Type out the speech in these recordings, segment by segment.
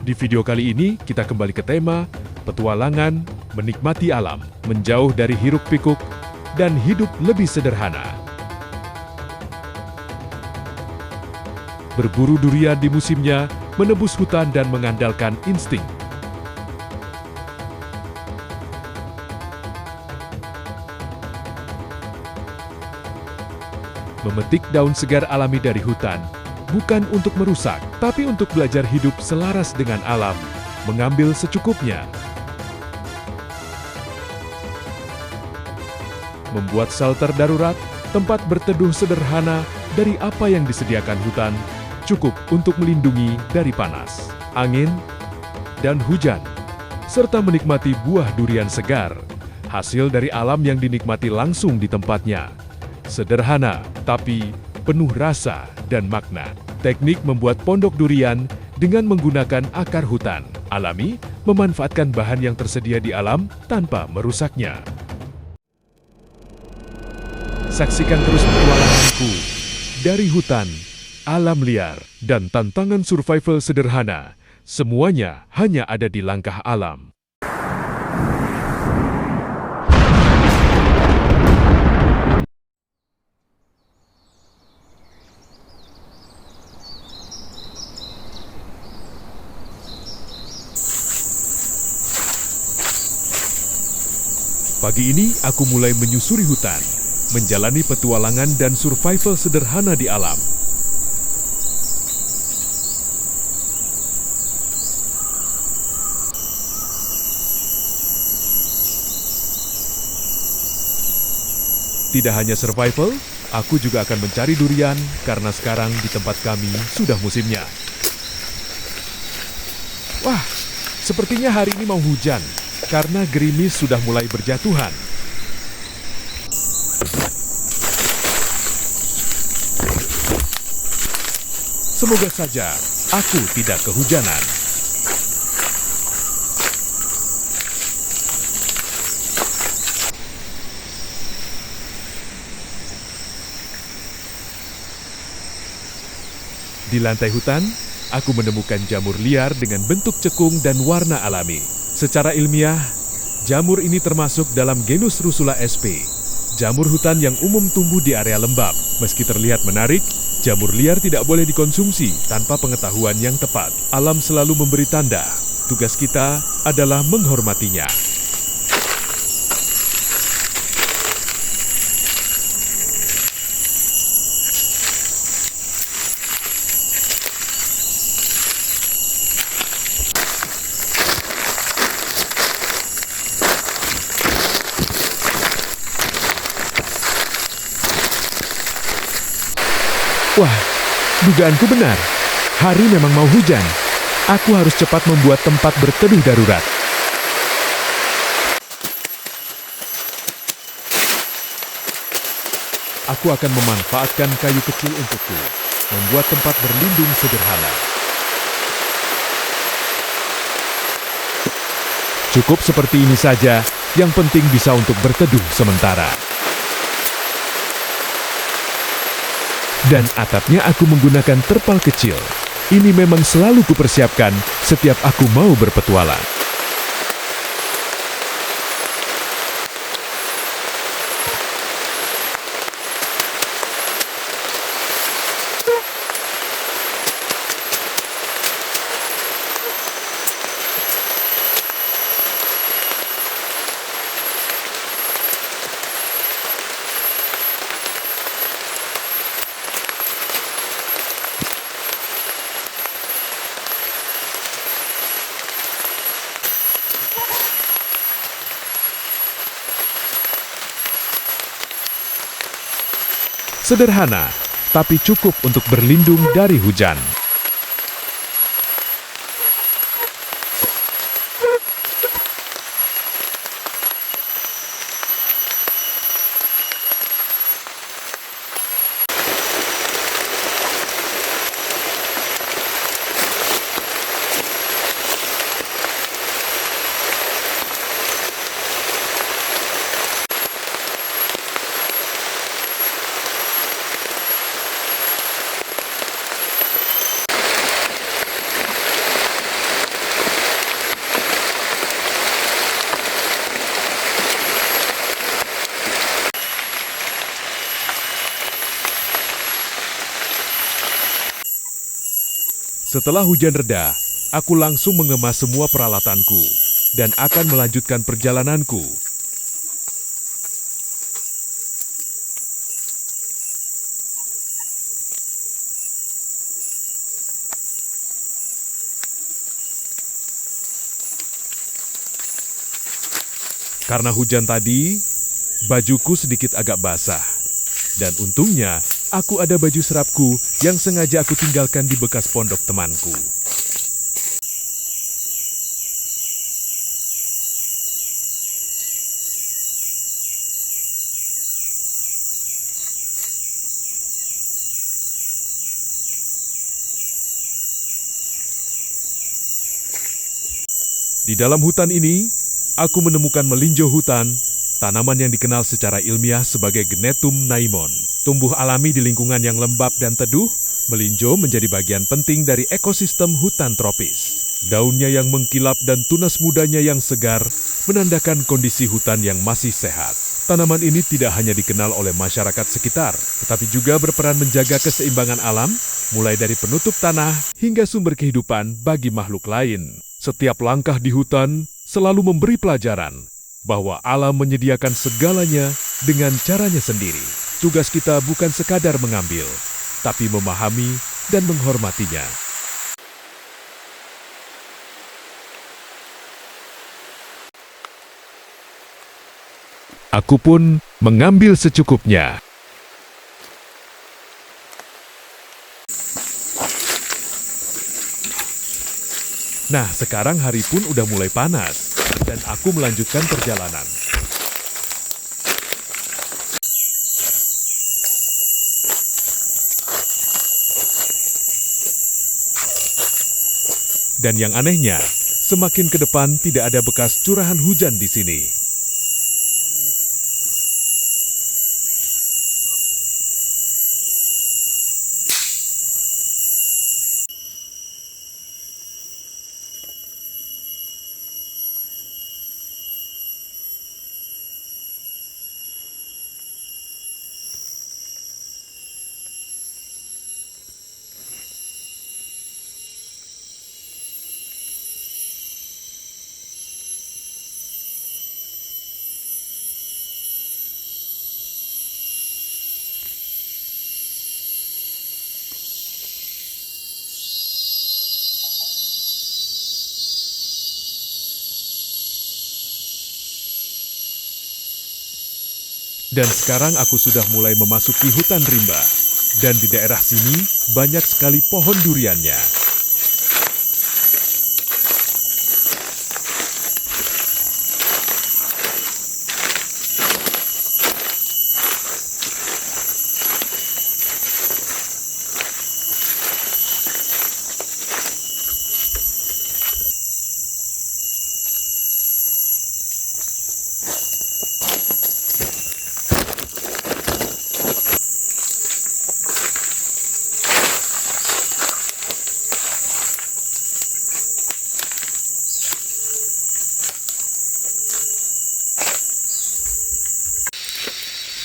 Di video kali ini, kita kembali ke tema petualangan, menikmati alam, menjauh dari hiruk-pikuk, dan hidup lebih sederhana. Berburu durian di musimnya, menebus hutan dan mengandalkan insting. Memetik daun segar alami dari hutan, bukan untuk merusak, tapi untuk belajar hidup selaras dengan alam, mengambil secukupnya. Membuat shelter darurat, tempat berteduh sederhana dari apa yang disediakan hutan, cukup untuk melindungi dari panas, angin, dan hujan, serta menikmati buah durian segar, hasil dari alam yang dinikmati langsung di tempatnya. Sederhana, tapi penuh rasa dan makna. Teknik membuat pondok durian dengan menggunakan akar hutan alami, memanfaatkan bahan yang tersedia di alam tanpa merusaknya. Saksikan terus petualanganku dari hutan, alam liar, dan tantangan survival sederhana. Semuanya hanya ada di Langkah Alam. Pagi ini aku mulai menyusuri hutan, menjalani petualangan dan survival sederhana di alam. Tidak hanya survival, aku juga akan mencari durian karena sekarang di tempat kami sudah musimnya. Wah, sepertinya hari ini mau hujan karena gerimis sudah mulai berjatuhan. Semoga saja aku tidak kehujanan. Di lantai hutan, aku menemukan jamur liar dengan bentuk cekung dan warna alami. Secara ilmiah, jamur ini termasuk dalam genus Rusula sp. Jamur hutan yang umum tumbuh di area lembab. Meski terlihat menarik, jamur liar tidak boleh dikonsumsi tanpa pengetahuan yang tepat. Alam selalu memberi tanda. Tugas kita adalah menghormatinya. Wah, dugaanku benar. Hari memang mau hujan. Aku harus cepat membuat tempat berteduh darurat. Aku akan memanfaatkan kayu kecil untukku, membuat tempat berlindung sederhana. Cukup seperti ini saja, yang penting bisa untuk berteduh sementara. Dan atapnya aku menggunakan terpal kecil. Ini memang selalu kupersiapkan setiap aku mau berpetualang. Sederhana, tapi cukup untuk berlindung dari hujan. Setelah hujan reda, aku langsung mengemas semua peralatanku dan akan melanjutkan perjalananku. Karena hujan tadi, bajuku sedikit agak basah. Dan untungnya, aku ada baju serapku yang sengaja aku tinggalkan di bekas pondok temanku. Di dalam hutan ini, aku menemukan melinjo hutan, tanaman yang dikenal secara ilmiah sebagai Genetum naimon. Tumbuh alami di lingkungan yang lembab dan teduh, melinjo menjadi bagian penting dari ekosistem hutan tropis. Daunnya yang mengkilap dan tunas mudanya yang segar menandakan kondisi hutan yang masih sehat. Tanaman ini tidak hanya dikenal oleh masyarakat sekitar, tetapi juga berperan menjaga keseimbangan alam, mulai dari penutup tanah hingga sumber kehidupan bagi makhluk lain. Setiap langkah di hutan selalu memberi pelajaran bahwa alam menyediakan segalanya dengan caranya sendiri. Tugas kita bukan sekadar mengambil, tapi memahami dan menghormatinya. Aku pun mengambil secukupnya. Nah, sekarang hari pun udah mulai panas, dan aku melanjutkan perjalanan. Dan yang anehnya, semakin ke depan tidak ada bekas curahan hujan di sini. Dan sekarang aku sudah mulai memasuki hutan rimba. Dan di daerah sini banyak sekali pohon duriannya.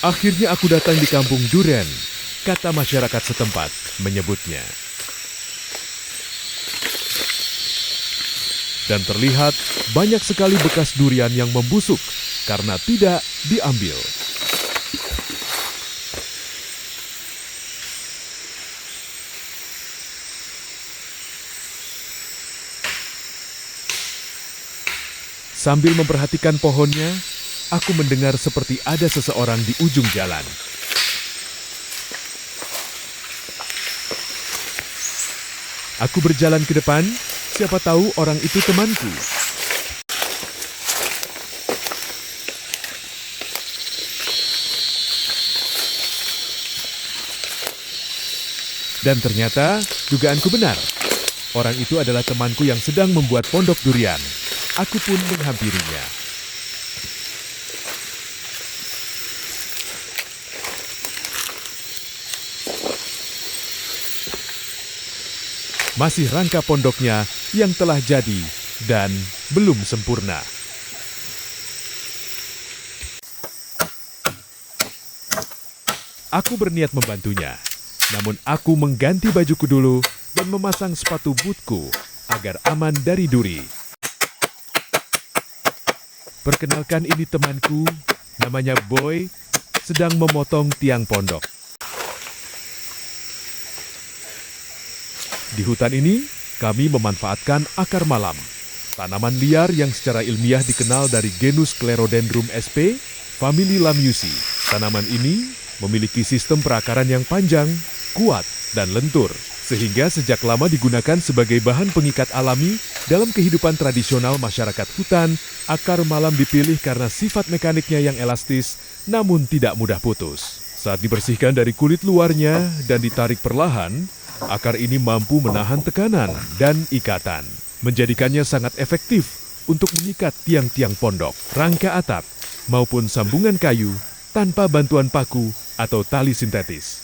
Akhirnya aku datang di kampung Duren, kata masyarakat setempat menyebutnya. Dan terlihat banyak sekali bekas durian yang membusuk karena tidak diambil. Sambil memperhatikan pohonnya, aku mendengar seperti ada seseorang di ujung jalan. Aku berjalan ke depan, siapa tahu orang itu temanku. Dan ternyata, dugaanku benar. Orang itu adalah temanku yang sedang membuat pondok durian. Aku pun menghampirinya. Masih rangka pondoknya yang telah jadi dan belum sempurna. Aku berniat membantunya, namun aku mengganti bajuku dulu dan memasang sepatu bootku agar aman dari duri. Perkenalkan, ini temanku, namanya Boy, sedang memotong tiang pondok. Di hutan ini, kami memanfaatkan akar malam, tanaman liar yang secara ilmiah dikenal dari genus Clerodendrum sp, famili Lamiusi. Tanaman ini memiliki sistem perakaran yang panjang, kuat, dan lentur, sehingga sejak lama digunakan sebagai bahan pengikat alami dalam kehidupan tradisional masyarakat hutan. Akar malam dipilih karena sifat mekaniknya yang elastis, namun tidak mudah putus. Saat dibersihkan dari kulit luarnya dan ditarik perlahan, akar ini mampu menahan tekanan dan ikatan, menjadikannya sangat efektif untuk mengikat tiang-tiang pondok, rangka atap, maupun sambungan kayu tanpa bantuan paku atau tali sintetis.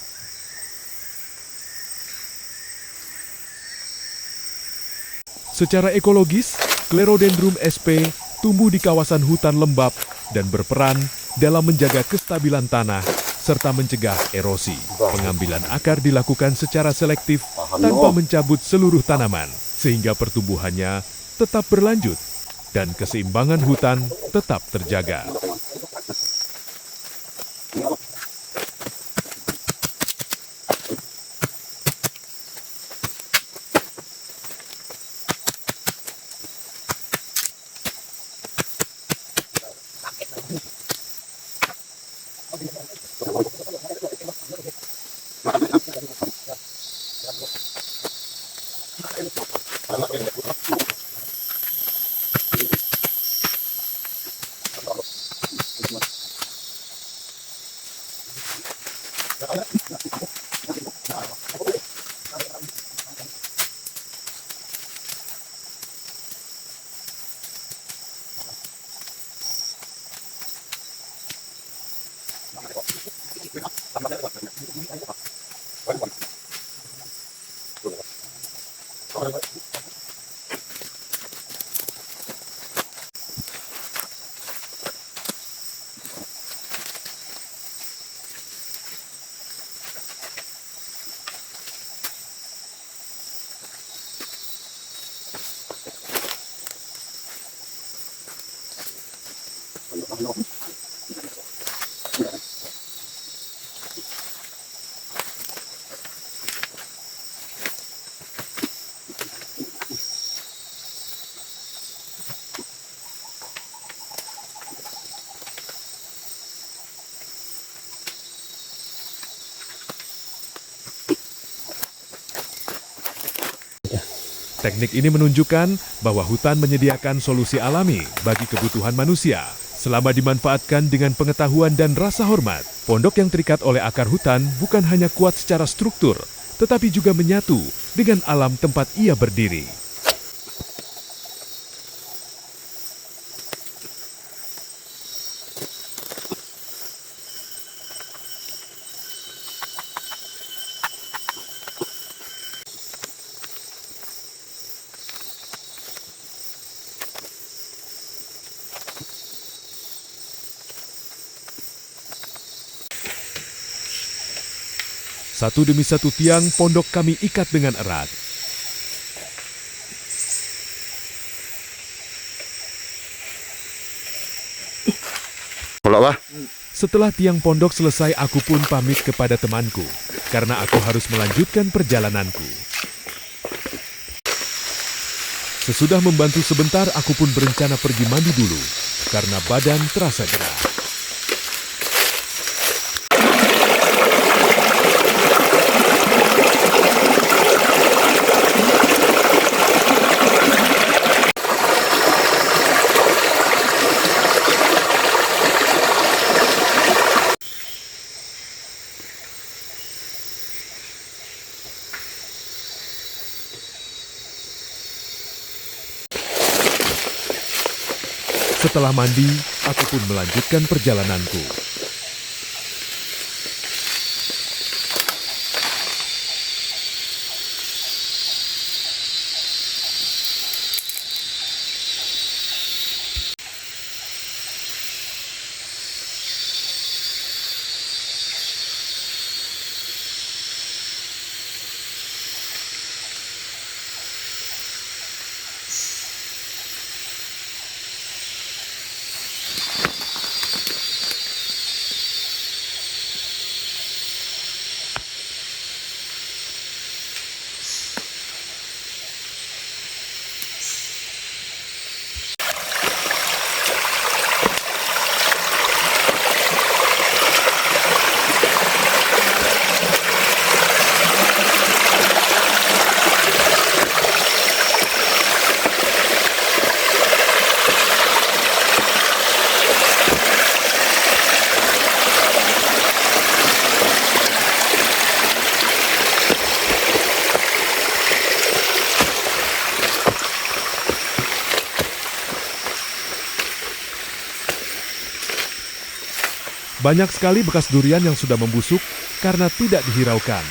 Secara ekologis, Clerodendrum sp tumbuh di kawasan hutan lembab dan berperan dalam menjaga kestabilan tanah serta mencegah erosi. Pengambilan akar dilakukan secara selektif tanpa mencabut seluruh tanaman, sehingga pertumbuhannya tetap berlanjut dan keseimbangan hutan tetap terjaga. Teknik ini menunjukkan bahwa hutan menyediakan solusi alami bagi kebutuhan manusia. Selama dimanfaatkan dengan pengetahuan dan rasa hormat, pondok yang terikat oleh akar hutan bukan hanya kuat secara struktur, tetapi juga menyatu dengan alam tempat ia berdiri. Satu demi satu tiang pondok kami ikat dengan erat. Setelah tiang pondok selesai, aku pun pamit kepada temanku, karena aku harus melanjutkan perjalananku. Sesudah membantu sebentar, aku pun berencana pergi mandi dulu, karena badan terasa gerah. Setelah mandi, aku pun melanjutkan perjalananku. Banyak sekali bekas durian yang sudah membusuk karena tidak dihiraukan.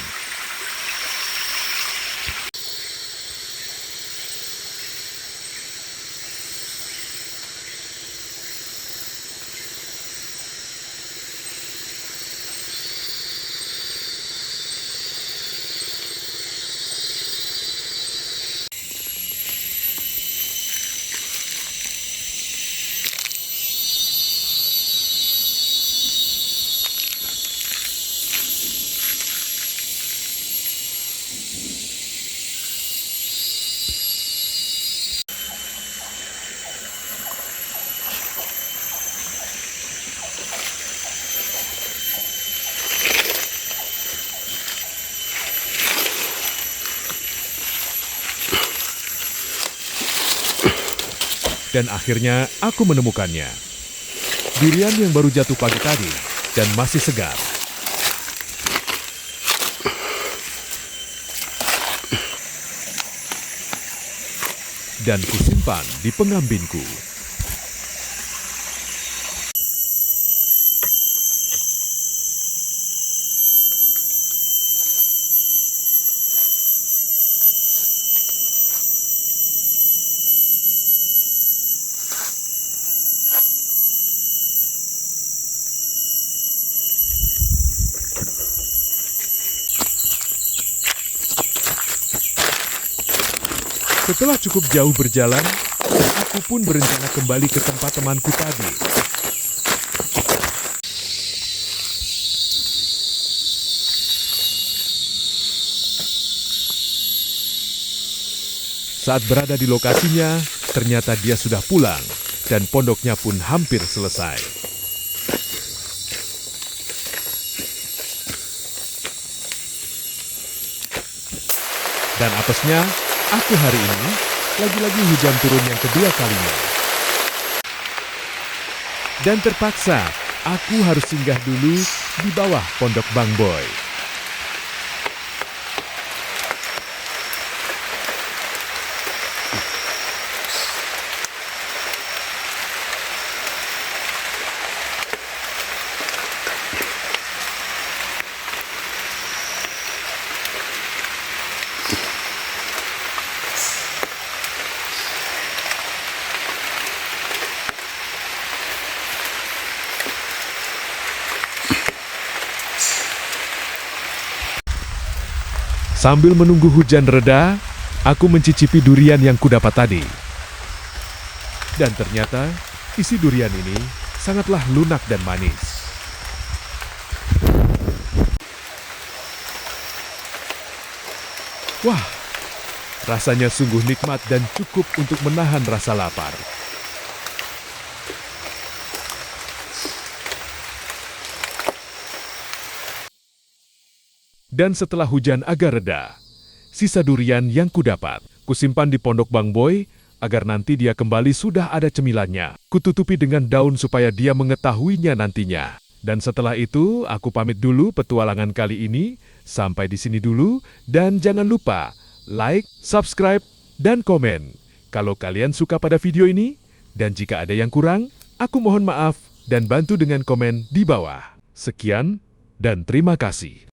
Dan akhirnya aku menemukannya. Durian yang baru jatuh pagi tadi dan masih segar. Dan kusimpan di pengambinku. Setelah cukup jauh berjalan, aku pun berencana kembali ke tempat temanku tadi. Saat berada di lokasinya, ternyata dia sudah pulang dan pondoknya pun hampir selesai. Dan apesnya, aku hari ini lagi-lagi hujan turun yang kedua kalinya. Dan terpaksa aku harus singgah dulu di bawah pondok Bang Boy. Sambil menunggu hujan reda, aku mencicipi durian yang kudapat tadi. Dan ternyata, isi durian ini sangatlah lunak dan manis. Wah, rasanya sungguh nikmat dan cukup untuk menahan rasa lapar. Dan setelah hujan agak reda, sisa durian yang kudapat, kusimpan di pondok Bang Boy, agar nanti dia kembali sudah ada cemilannya. Kututupi dengan daun supaya dia mengetahuinya nantinya. Dan setelah itu, aku pamit dulu petualangan kali ini. Sampai di sini dulu, dan jangan lupa like, subscribe, dan komen kalau kalian suka pada video ini. Dan jika ada yang kurang, aku mohon maaf dan bantu dengan komen di bawah. Sekian, dan terima kasih.